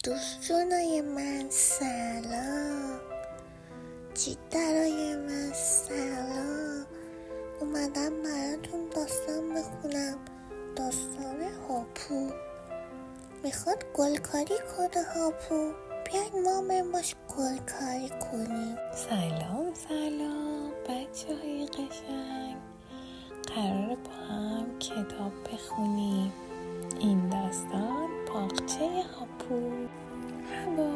دوستانای من سلام، جیگرای من سلام. اومدم براتون داستان بخونم، داستان هاپو. میخواد گلکاری کنه هاپو، بیاین ما باش گلکاری کنیم. سلام بچه های قشنگ، قراره با هم کتاب بخونیم. این داستان باغچه هاپو. هوا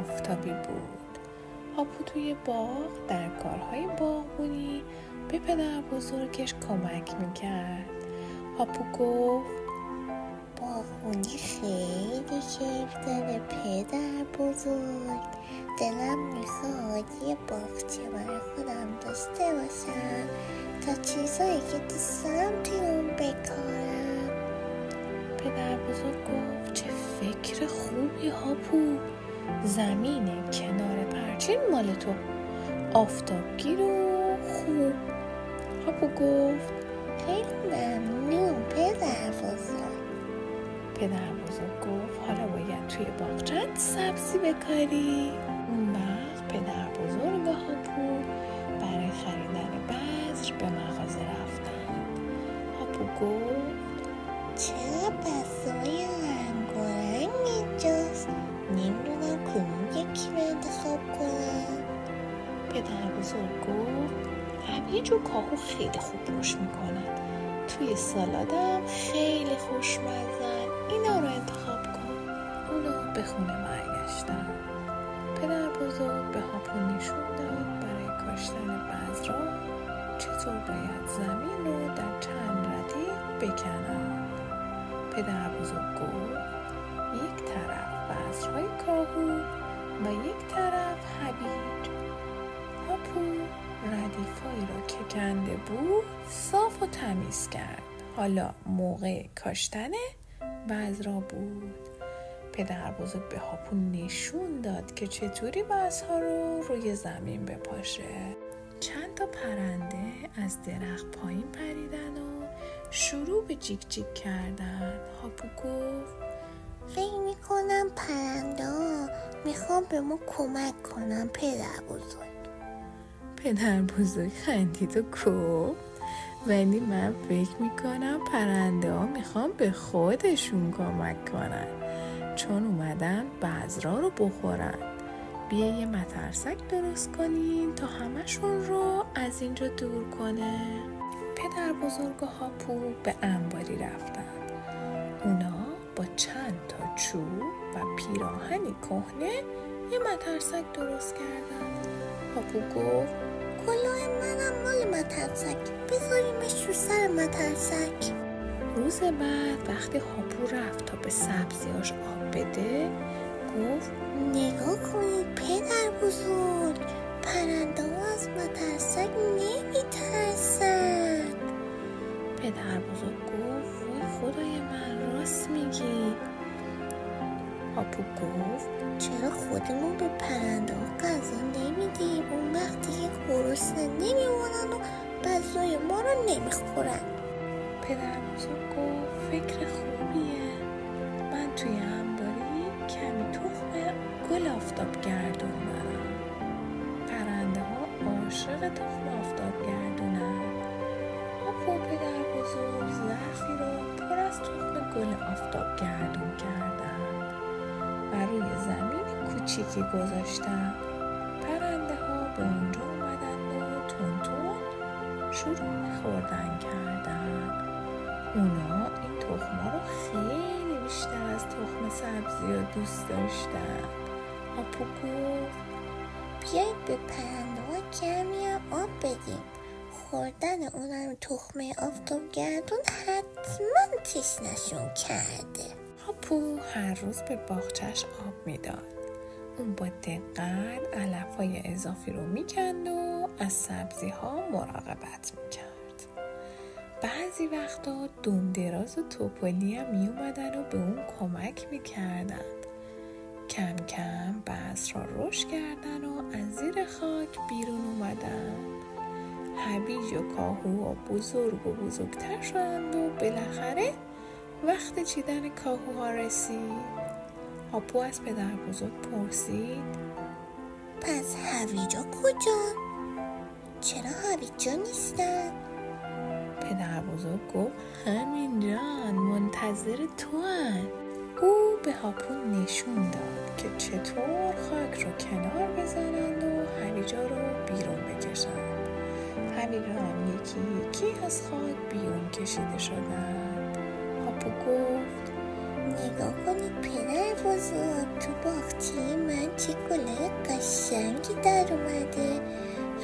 آفتابی بود. هاپو توی باغ در کارهای باغبونی به پدر بزرگش کمک میکرد. هاپو گفت باغبونی خیلی کیف داره پدر بزرگ. دلم میخواد یه باغچه برای خودم داشته باشم تا چیزایی که دوست دارم توی اون بکارم. پدر بزرگ گفت چه فکر خوبی هاپو، زمین کنار پرچین مال تو، آفتابگیر و خوب. هاپو گفت خیلی ممنون پدر بزرگ. پدر بزرگ گفت حالا باید توی باغچه‌ت سبزی بکاری. اون وقت پدر بزرگ و هاپو برای خریدن بذر به مغازه رفتن. هاپو گفت چرا بذرهای رنگارنگ اینجاست؟ نمیدونم کدوم یکی رو انتخاب کنم. پدر بزرگ گفت هویج و کاهو خیلی خوب رشد میکنن، توی سالادم خیلی خوشمزن، اینا رو انتخاب کن. اونا به خونه برگشتن. پدر بزرگ به هاپو نشون داد برای کاشتن بذرها چطور باید زمین رو در چند ردیف بکنن. پدر بزرگ گفت یک طرف بذرهای کاهو و یک طرف هویج. هاپو ردیفایی را که کنده بود صاف و تمیز کرد. حالا موقع کاشتن بذرها بود. پدر بزرگ به هاپو نشون داد که چطوری بذرها رو روی زمین بپاشه. چند تا پرنده از درخت پایین پریدن و شروع به جیک جیک کردن. هاپو گفت فکر میکنم پرنده ها میخوام به ما کمک کنم پدر بزرگ. پدر بزرگ خندید و گفت ولی من فکر میکنم پرنده ها میخوام به خودشون کمک کنن، چون اومدن بذرها رو بخورن. بیا یه مترسک درست کنین تا همشون رو از اینجا دور کنه. پدر بزرگ و هاپو به انباری رفتن. اونا با چند تا چوب و پیراهنی کهنه یه مترسک درست کردن. هاپو گفت کلاه منم مال مترسک، بذاریمش رو سر مترسک. روز بعد وقتی هاپو رفت تا به سبزیاش آب بده گفت نگاه کنید پدر بزرگ، پرنده ها از مترسک نمیترسن. پدر بزرگ گفت وای خدای من راست میگی. هاپو گفت چرا خودمون به پرنده ها غذا نمیدیم؟ اون وقت دیگه گرسنه نمیمونن و غذای ما رو نمیخورن. پدر بزرگ گفت فکر خوبیه، من توی انباری کمی تخم گل آفتابگردون دارم. پرنده ها عاشق تخم آفتابگردونن. هاپو پدر بزرگ ظرفی رو پر از تخم گل آفتابگردون کردن و روی زمین کوچیکی گذاشتن. پرنده ها به اونجا اومدن و تون شروع به خوردن کردن. اونا این تخما رو خیلی بیشتر از تخم سبزی ها دوست داشتن. هاپو گفت بیایید به پرنده ها کمی هم آب بدیم، خوردن اونم تخمه آفتابگردون حتما تشنشون کرده. هاپو هر روز به باغچه‌اش آب میداد. اون با دقت علف‌های اضافی رو میکند و از سبزی‌ها مراقبت میکرد. بعضی وقتا دومدراز و توپلی هم میومدن و به اون کمک میکردن. کم کم بذرها رشد کردن و از زیر خاک بیرون اومدن. هویج و کاهو بزرگ و بزرگتر شدند و بالاخره وقت چیدن کاهوها رسید. هاپو از پدر بزرگ پرسید پس هویجا کجا؟ چرا هویجا نیستن؟ پدر بزرگ گفت همینجان منتظر تو هن. او به هاپو نشون داد که چطور خاک رو کنار بزنند و هویجا رو بیرون بکشند. هویجا هم یکی یکی از خاک بیرون کشیده شدند. هاپو گفت نگاه کنید پدر بزرگ، تو باغچه من چه گلای قشنگی در اومده.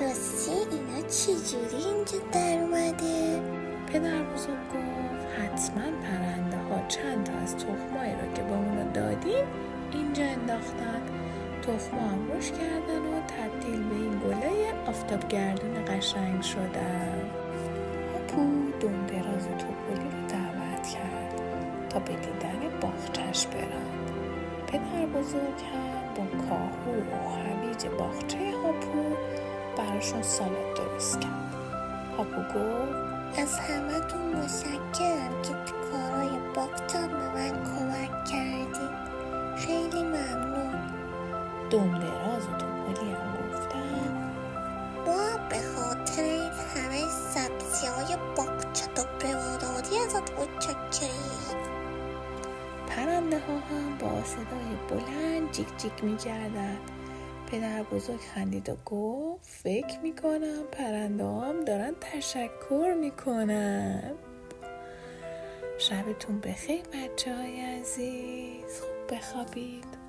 راستی اینا چجوری اینجا در اومده؟ پدر بزرگ گفت حتما پرنده ها چند تا از تخمایی رو که با اونا دادیم اینجا انداختن. تخما هم رشد کردن و تبدیل به این گلای آفتابگردون قشنگ شدن. هاپو دم دراز توپلی رو دعوت کرد تا به دیدن باغچه‌اش برند. پدر بزرگ هم با کاهو و هویج باغچه هاپو براشون سالاد درست کرد. هاپو گفت از همه تون متشکرم که تو کارهای باغچه‌م به من کمک کردید. خیلی ممنون. دم دراز و توپلی هم گفتن ما به خاطر این همه سبزی‌های باغچه تو پروردادی ازت متشکریم. پرنده ها هم با صدای بلند جیک جیک می کردن. پدر بزرگ خندید و گفت فکر می کنم پرنده هم دارن تشکر می کنن. شبتون بخیر بچه های عزیز، خوب بخوابید.